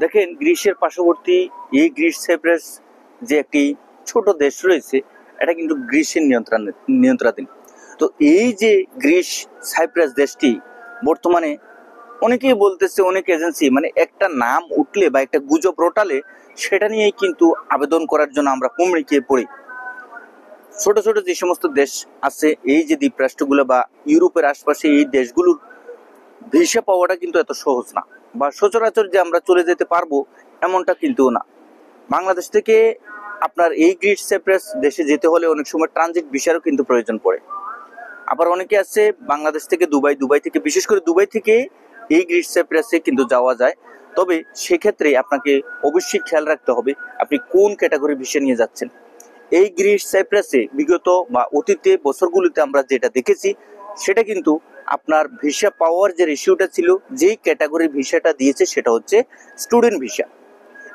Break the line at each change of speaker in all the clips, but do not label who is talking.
দেখেন, গ্রিসের পার্শ্ববর্তী এই গ্রিস সাইপ্রাস যে একটি ছোট দেশ রয়েছে, এটা কিন্তু গ্রিসের নিয়ন্ত্রণাধীন। তো এই যে গ্রিস সাইপ্রাস দেশটি বর্তমানে অনেকেই বলতেছে, অনেক এজেন্সি মানে একটা নাম উঠলে বা একটা গুজব রটালে সেটা নিয়েই কিন্তু আবেদন করার জন্য আমরা হুমড়িয়ে পড়ি। ছোট ছোট যে সমস্ত দেশ আছে, এই যে দ্বীপরাষ্ট্রগুলো বা ইউরোপের আশপাশে এই দেশগুলোর ভিসা পাওয়াটা কিন্তু এত সহজ না, বা সচরাচর যে আমরা চলে যেতে পারবো এমনটা কিন্তু না। বাংলাদেশ থেকে আপনার এই গ্রিস সাইপ্রাস দেশে যেতে হলে অনেক সময় ট্রানজিট ভিসারও কিন্তু প্রয়োজন পড়ে। আবার অনেকে আছে বাংলাদেশ থেকে দুবাই, দুবাই থেকে, বিশেষ করে দুবাই থেকে এই গ্রিস সাইপ্রাসে কিন্তু যাওয়া যায়। তবে সেক্ষেত্রে আপনাকে অবশ্যই খেয়াল রাখতে হবে আপনি কোন ক্যাটাগরি ভিসা নিয়ে যাচ্ছেন। এই গ্রিস সাইপ্রাসে বিগত বা অতীতে বছরগুলোতে আমরা যেটা দেখেছি, সেটা কিন্তু আপনার ভিসা পাওয়ার যে রেশিওটা ছিল, যেই ক্যাটাগরি ভিসাটা দিয়েছে সেটা হচ্ছে স্টুডেন্ট ভিসা।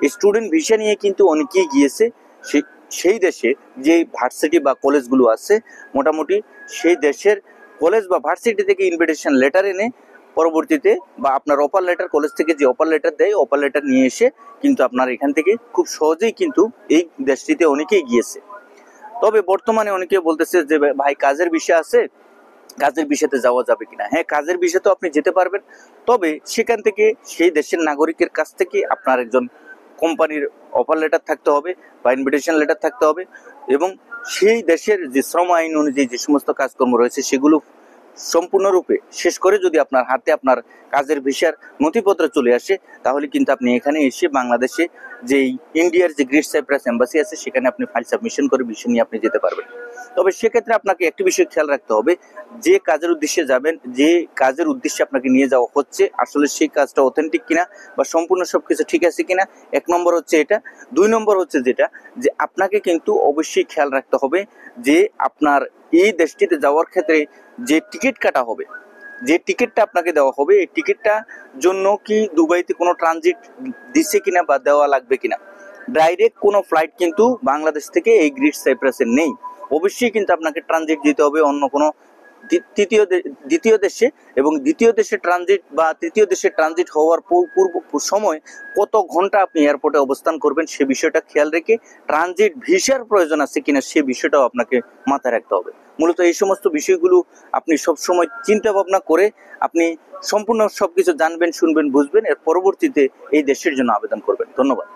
এই স্টুডেন্ট ভিসা নিয়ে কিন্তু অনেকেই গিয়েছে সেই দেশে যে ভার্সিটি বা কলেজগুলো আছে, মোটামুটি সেই দেশের কলেজ বা ভার্সিটি থেকে ইনভিটেশন লেটার এনে পরবর্তীতে বা আপনার অফার লেটার, কলেজ থেকে যে অফার লেটার দেয়, অফার লেটার নিয়ে এসে কিন্তু আপনার এখান থেকে খুব সহজেই কিন্তু এই দেশটিতে অনেকেই গিয়েছে। তবে বর্তমানে অনেকে বলতেছে যে ভাই কাজের বিষয় আছে, কাজের বিষয়তে যাওয়া যাবে কিনা। হ্যাঁ, কাজের বিষয়ে তো আপনি যেতে পারবেন, তবে সেখান থেকে সেই দেশের নাগরিকের কাছ থেকে আপনার একজন কোম্পানির অফার লেটার থাকতে হবে বা ইনভিটেশন লেটার থাকতে হবে, এবং সেই দেশের যে শ্রম আইন অনুযায়ী যে সমস্ত কাজকর্ম রয়েছে সেগুলো সম্পূর্ণরূপে শেষ করে যদি আপনার হাতে আপনার কাজের ভিসার নথিপত্র চলে আসে, তাহলে কিন্তু আপনি এখানে এসে বাংলাদেশে যেই ইন্ডিয়ার যে গ্রিস সাইপ্রাস এম্বাসি আছে সেখানে আপনি ফাইল সাবমিশন করে বিষয় নিয়ে আপনি যেতে পারবেন। তবে সেক্ষেত্রে আপনাকে একটি বিষয় খেয়াল রাখতে হবে, যে কাজের উদ্দেশ্যে যাবেন, যে কাজের উদ্দেশ্যে আপনাকে নিয়ে যাওয়া হচ্ছে, আসলে সেই কাজটা অথেন্টিক কিনা বা সম্পূর্ণ সবকিছু ঠিক আছে কিনা, এক নম্বর হচ্ছে এটা। দুই নম্বর হচ্ছে যেটা, যে আপনাকে কিন্তু অবশ্যই খেয়াল রাখতে হবে যে আপনার এই দেশটিতে যাওয়ার ক্ষেত্রে যে টিকিট কাটা হবে, যে টিকিটটা আপনাকে দেওয়া হবে, এই টিকিটটা জন্য কি দুবাইতে কোনো ট্রানজিট দিচ্ছে কিনা বা দেওয়া লাগবে কিনা। ডাইরেক্ট কোনো ফ্লাইট কিন্তু বাংলাদেশ থেকে এই গ্রিস সাইপ্রাসে নেই, অবশ্যই কিন্তু আপনাকে ট্রানজিট দিতে হবে অন্য কোনো দ্বিতীয় দেশে। এবং দ্বিতীয় দেশে ট্রানজিট বা তৃতীয় দেশে ট্রানজিট হওয়ার পূর্ব সময় কত ঘন্টা আপনি এয়ারপোর্টে অবস্থান করবেন সে বিষয়টা খেয়াল রেখে ট্রানজিট ভিসার প্রয়োজন আছে কিনা সে বিষয়টাও আপনাকে মাথায় রাখতে হবে। মূলত এই সমস্ত বিষয়গুলো আপনি সবসময় চিন্তা ভাবনা করে আপনি সম্পূর্ণ সবকিছু জানবেন, শুনবেন, বুঝবেন, এর পরবর্তীতে এই দেশের জন্য আবেদন করবেন। ধন্যবাদ।